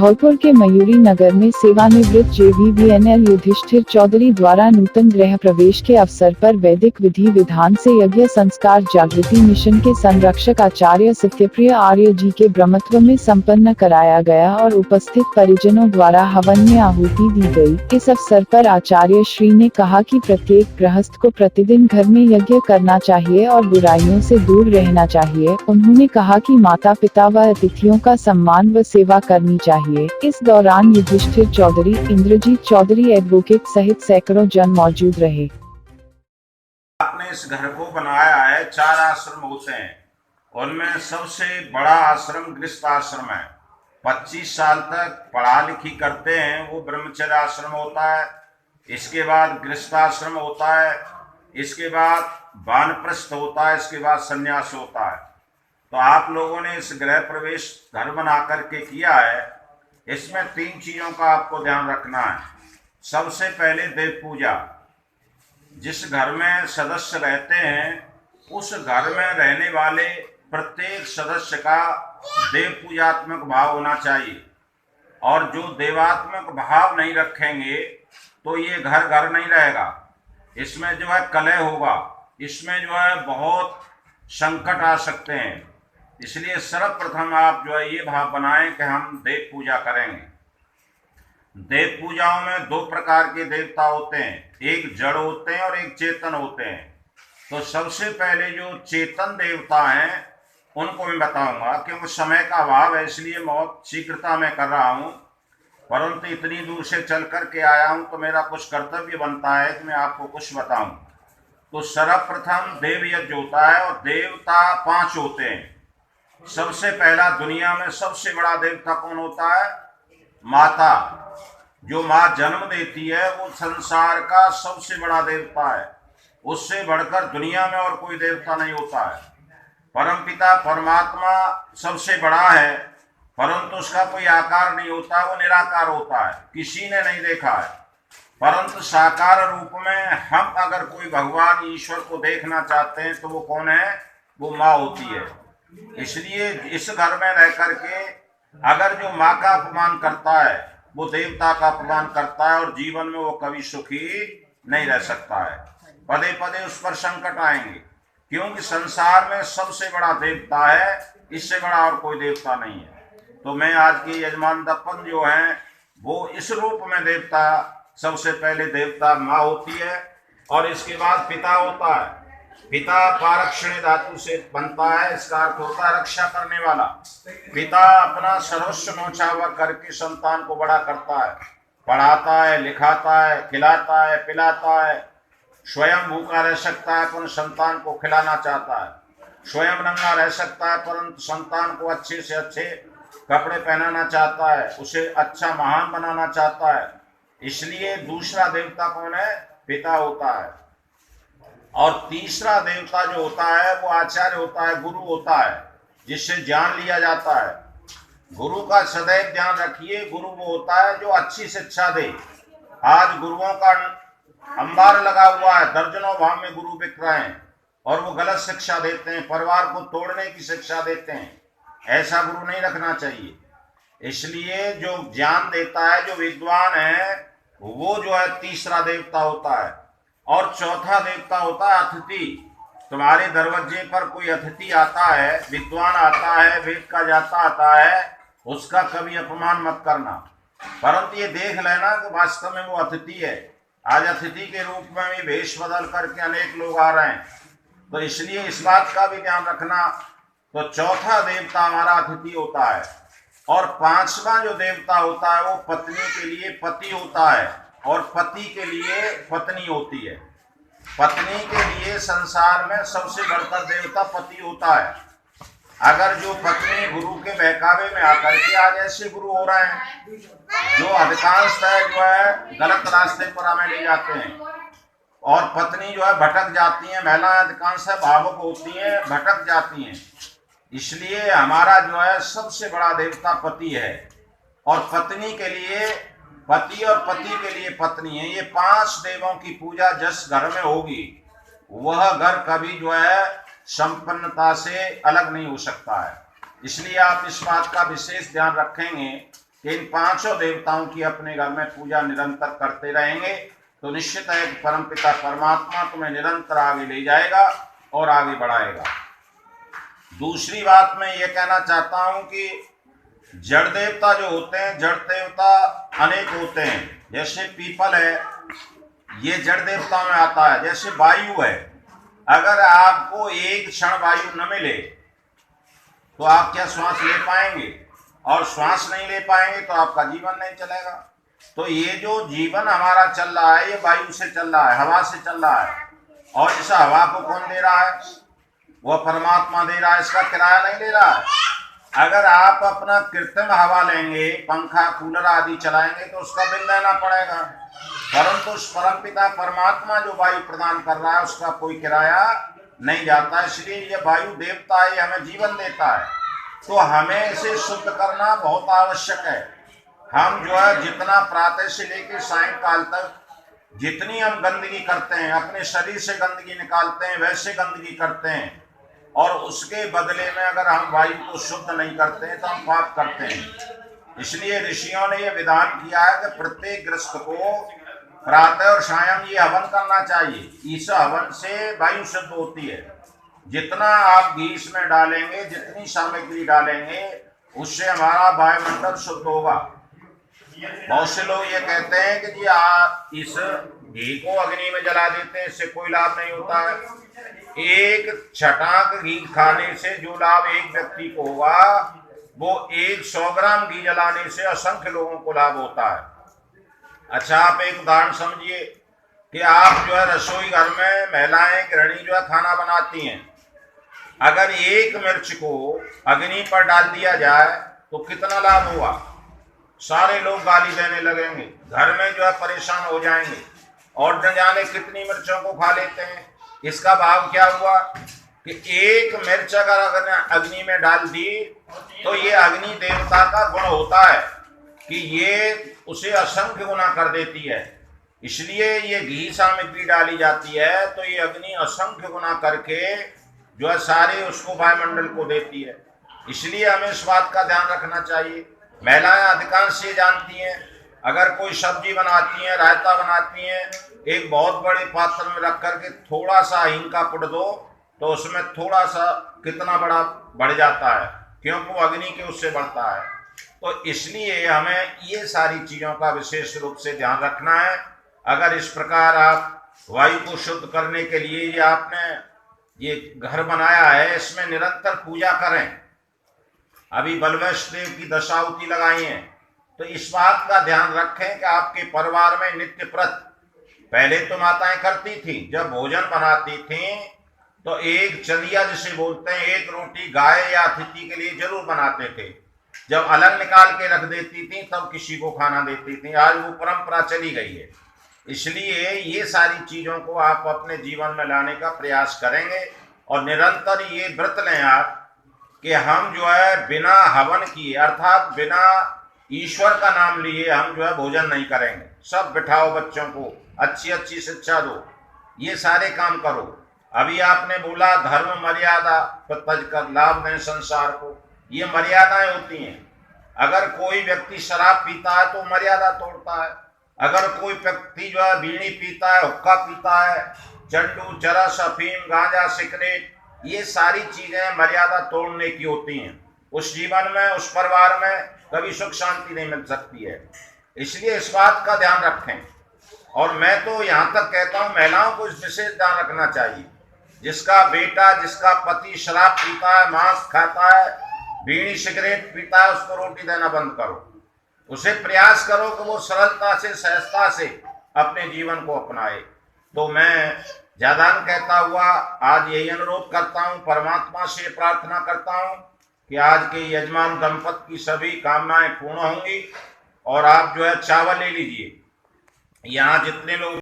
धौलपुर के मयूरी नगर में सेवानिवृत्त JVBNL युधिष्ठिर चौधरी द्वारा नूतन गृह प्रवेश के अवसर पर वैदिक विधि विधान से यज्ञ संस्कार जागृति मिशन के संरक्षक आचार्य सत्यप्रिय आर्य जी के ब्रह्मत्व में संपन्न कराया गया और उपस्थित परिजनों द्वारा हवन में आहुति दी गई। इस अवसर पर आचार्य श्री ने कहा कि प्रत्येक गृहस्थ को प्रतिदिन घर में यज्ञ करना चाहिए और बुराइयों से दूर रहना चाहिए। उन्होंने कहा कि माता पिता व अतिथियों का सम्मान व सेवा करनी चाहिए। इस दौरान युधिष्ठिर चौधरी, इंद्रजीत चौधरी एडवोकेट सहित सैकड़ों जन मौजूद रहे। आपने इस घर को बनाया है, 4 आश्रम होते हैं, उनमें सबसे बड़ा आश्रम गृहस्थ आश्रम है। 25 साल तक पढ़ा लिखी करते हैं वो ब्रह्मचर्य आश्रम होता है, इसके बाद गृहस्थ आश्रम होता है, इसके बाद वानप्रस्थ होता है, इसके बाद संन्यास होता है। तो आप लोगों ने इस गृह प्रवेश घर बना करके किया है, इसमें 3 चीज़ों का आपको ध्यान रखना है। सबसे पहले देव पूजा। जिस घर में सदस्य रहते हैं उस घर में रहने वाले प्रत्येक सदस्य का देव पूजात्मक भाव होना चाहिए, और जो देवात्मक भाव नहीं रखेंगे तो ये घर घर नहीं रहेगा। इसमें जो है कलह होगा, इसमें जो है बहुत संकट आ सकते हैं। इसलिए सर्वप्रथम आप जो है ये भाव बनाएं कि हम देव पूजा करेंगे। देव पूजाओं में 2 प्रकार के देवता होते हैं, एक जड़ होते हैं और एक चेतन होते हैं। तो सबसे पहले जो चेतन देवता हैं उनको मैं बताऊंगा, क्योंकि समय का अभाव है इसलिए बहुत शीघ्रता में कर रहा हूं, परंतु इतनी दूर से चल कर के आया हूं तो मेरा कुछ कर्तव्य बनता है कि मैं आपको कुछ बताऊं। तो सर्वप्रथम देव यज्ञ होता है और देवता 5 होते हैं। सबसे पहला दुनिया में सबसे बड़ा देवता कौन होता है? माता। जो माँ जन्म देती है वो संसार का सबसे बड़ा देवता है, उससे बढ़कर दुनिया में और कोई देवता नहीं होता है। परमपिता परमात्मा सबसे बड़ा है, परंतु उसका कोई आकार नहीं होता, वो निराकार होता है, किसी ने नहीं देखा है। परंतु साकार रूप में हम अगर कोई भगवान ईश्वर को देखना चाहते हैं तो वो कौन है? वो माँ होती है। इसलिए इस घर में रह करके अगर जो माँ का अपमान करता है वो देवता का अपमान करता है, और जीवन में वो कभी सुखी नहीं रह सकता है। पदे पदे उस पर संकट आएंगे, क्योंकि संसार में सबसे बड़ा देवता है, इससे बड़ा और कोई देवता नहीं है। तो मैं आज के यजमान दत्तन जो हैं वो इस रूप में देवता, सबसे पहले देवता माँ होती है, और इसके बाद पिता होता है। पिता पारक्षण धातु से बनता है, इसका अर्थ होता है रक्षा करने वाला। पिता अपना सर्वस्व न्योछावर करके संतान को बड़ा करता है, पढ़ाता है, लिखाता है, खिलाता है, पिलाता है। स्वयं भूखा रह सकता है परंतु संतान को खिलाना चाहता है, स्वयं नंगा रह सकता है परंतु संतान को अच्छे से अच्छे कपड़े पहनाना चाहता है, उसे अच्छा महान बनाना चाहता है। इसलिए दूसरा देवता कौन है? पिता होता है। और तीसरा देवता जो होता है वो आचार्य होता है, गुरु होता है, जिससे ज्ञान लिया जाता है। गुरु का सदैव ध्यान रखिए, गुरु वो होता है जो अच्छी शिक्षा दे। आज गुरुओं का अंबार लगा हुआ है, दर्जनों भाव में गुरु बिक रहे हैं और वो गलत शिक्षा देते हैं, परिवार को तोड़ने की शिक्षा देते हैं। ऐसा गुरु नहीं रखना चाहिए। इसलिए जो ज्ञान देता है, जो विद्वान है, वो जो है तीसरा देवता होता है। और चौथा देवता होता है अतिथि। तुम्हारे दरवाजे पर कोई अतिथि आता है, विद्वान आता है, वेद का जाता आता है, उसका कभी अपमान मत करना, परंतु ये देख लेना कि वास्तव में वो अतिथि है। आज अतिथि के रूप में भी वेश बदल करके अनेक लोग आ रहे हैं, तो इसलिए इस बात का भी ध्यान रखना। तो चौथा देवता हमारा अतिथि होता है, और 5वां जो देवता होता है वो पत्नी के लिए पति होता है और पति के लिए पत्नी होती है। पत्नी के लिए संसार में सबसे बढ़कर देवता पति होता है। अगर जो पत्नी गुरु के बहकावे में आकर के आज ऐसे गुरु हो रहे हैं जो अधिकांशतः जो है गलत रास्ते पर हमें ले जाते हैं, और पत्नी जो है भटक जाती है, महिलाएं अधिकांशतः भावुक होती हैं, भटक जाती हैं। इसलिए हमारा जो है सबसे बड़ा देवता पति है, और पत्नी के लिए पति और पति के लिए पत्नी है। ये 5 देवों की पूजा जिस घर में होगी वह घर कभी जो है संपन्नता से अलग नहीं हो सकता है। इसलिए आप इस बात का विशेष ध्यान रखेंगे कि इन पांचों देवताओं की अपने घर में पूजा निरंतर करते रहेंगे तो निश्चित है कि परमपिता परमात्मा तुम्हें निरंतर आगे ले जाएगा और आगे बढ़ाएगा। दूसरी बात मैं ये कहना चाहता हूं कि जड़ देवता जो होते हैं, जड़ देवता अनेक होते हैं। जैसे पीपल है, ये जड़ देवता में आता है। जैसे वायु है, अगर आपको एक क्षण वायु न मिले तो आप क्या श्वास ले पाएंगे? और श्वास नहीं ले पाएंगे तो आपका जीवन नहीं चलेगा। तो ये जो जीवन हमारा चल रहा है, ये वायु से चल रहा है, हवा से चल रहा है। और इस हवा को कौन दे रहा है? वह परमात्मा दे रहा है, इसका किराया नहीं ले रहा है। अगर आप अपना कृत्रिम हवा लेंगे, पंखा कूलर आदि चलाएंगे तो उसका बिल देना पड़ेगा, परंतु उस परमपिता परमात्मा जो वायु प्रदान कर रहा है उसका कोई किराया नहीं जाता। इसलिए ये वायु देवता है, हमें जीवन देता है, तो हमें इसे शुद्ध करना बहुत आवश्यक है। हम जो है जितना प्रातः से लेकर सायंकाल तक जितनी हम गंदगी करते हैं, अपने शरीर से गंदगी निकालते हैं, वैसे गंदगी करते हैं, और उसके बदले में अगर हम वायु को शुद्ध नहीं करते हैं तो हम पाप करते हैं। इसलिए ऋषियों ने यह विधान किया है कि प्रत्येक गृहस्थ को प्रातः और सायं ये हवन करना चाहिए। इस हवन से वायु शुद्ध होती है। जितना आप घी इसमें डालेंगे, जितनी सामग्री डालेंगे, उससे हमारा वायुमंडल शुद्ध होगा। बहुत से लोग ये कहते हैं कि जी आप इस घी को अग्नि में जला देते हैं, इससे कोई लाभ नहीं होता है। एक छटाक घी खाने से जो लाभ एक व्यक्ति को होगा, वो 100 ग्राम घी जलाने से असंख्य लोगों को लाभ होता है। अच्छा, आप एक उदाहरण समझिए कि आप जो है रसोई घर में महिलाएं गृहिणी जो है खाना बनाती हैं, अगर एक मिर्च को अग्नि पर डाल दिया जाए तो कितना लाभ हुआ? सारे लोग गाली देने लगेंगे, घर में जो है परेशान हो जाएंगे, और न जाने कितनी मिर्चों को खा लेते हैं। इसका भाव क्या हुआ कि एक मिर्च अगर अग्नि में डाल दी तो ये अग्नि देवता का गुण होता है कि ये उसे असंख्य गुना कर देती है। इसलिए ये घी सामग्री डाली जाती है तो ये अग्नि असंख्य गुना करके जो है सारे उसको वायुमंडल को देती है। इसलिए हमें इस बात का ध्यान रखना चाहिए। महिलाएं अधिकांश ये जानती हैं, अगर कोई सब्जी बनाती हैं, रायता बनाती हैं, एक बहुत बड़े पात्र में रख करके थोड़ा सा हींग का पुट दो तो उसमें थोड़ा सा कितना बड़ा बढ़ जाता है, क्योंकि वो अग्नि के उससे बढ़ता है। तो इसलिए हमें ये सारी चीज़ों का विशेष रूप से ध्यान रखना है। अगर इस प्रकार आप वायु को शुद्ध करने के लिए ये आपने ये घर बनाया है, इसमें निरंतर पूजा करें। अभी बलवैष्ण देव की दशावती लगाई है, तो इस बात का ध्यान रखें कि आपके परिवार में नित्य प्रत, पहले तो माताएं करती थी, जब भोजन बनाती थी तो एक चंदिया जिसे बोलते हैं, एक रोटी गाय या अतिथि के लिए जरूर बनाते थे। जब अलग निकाल के रख देती थी तब किसी को खाना देती थी। आज वो परंपरा चली गई है। इसलिए ये सारी चीज़ों को आप अपने जीवन में लाने का प्रयास करेंगे और निरंतर ये व्रत लें आप कि हम जो है बिना हवन किए, अर्थात बिना ईश्वर का नाम लिए हम जो है भोजन नहीं करेंगे। सब बिठाओ, बच्चों को अच्छी अच्छी शिक्षा दो, ये सारे काम करो। अभी आपने बोला धर्म मर्यादा पर तज कर लाभ दें संसार को, ये मर्यादाएं होती हैं। अगर कोई व्यक्ति शराब पीता है तो मर्यादा तोड़ता है। अगर कोई व्यक्ति जो है बीड़ी पीता है, हुक्का पीता है, चंडू, चरस, अफीम, गांजा, सिगरेट, ये सारी चीजें मर्यादा तोड़ने की होती हैं। उस जीवन में, उस परिवार में कभी सुख शांति नहीं मिल सकती है। इसलिए इस बात का ध्यान रखें। और मैं तो यहाँ तक कहता हूँ महिलाओं को इस विशेष ध्यान रखना चाहिए। जिसका बेटा, जिसका पति शराब पीता है, मांस खाता है, बीड़ी सिगरेट पीता है, उसको रोटी देना बंद करो। उसे प्रयास करो कि वो सरलता से, सहजता से अपने जीवन को अपनाए। तो मैं ज्यादा न कहता हुआ आज यही अनुरोध करता हूँ, परमात्मा से प्रार्थना करता हूँ कि आज के यजमान दंपत की सभी कामनाएं पूर्ण होंगी। और आप जो है चावल ले लीजिए, यहाँ जितने लोग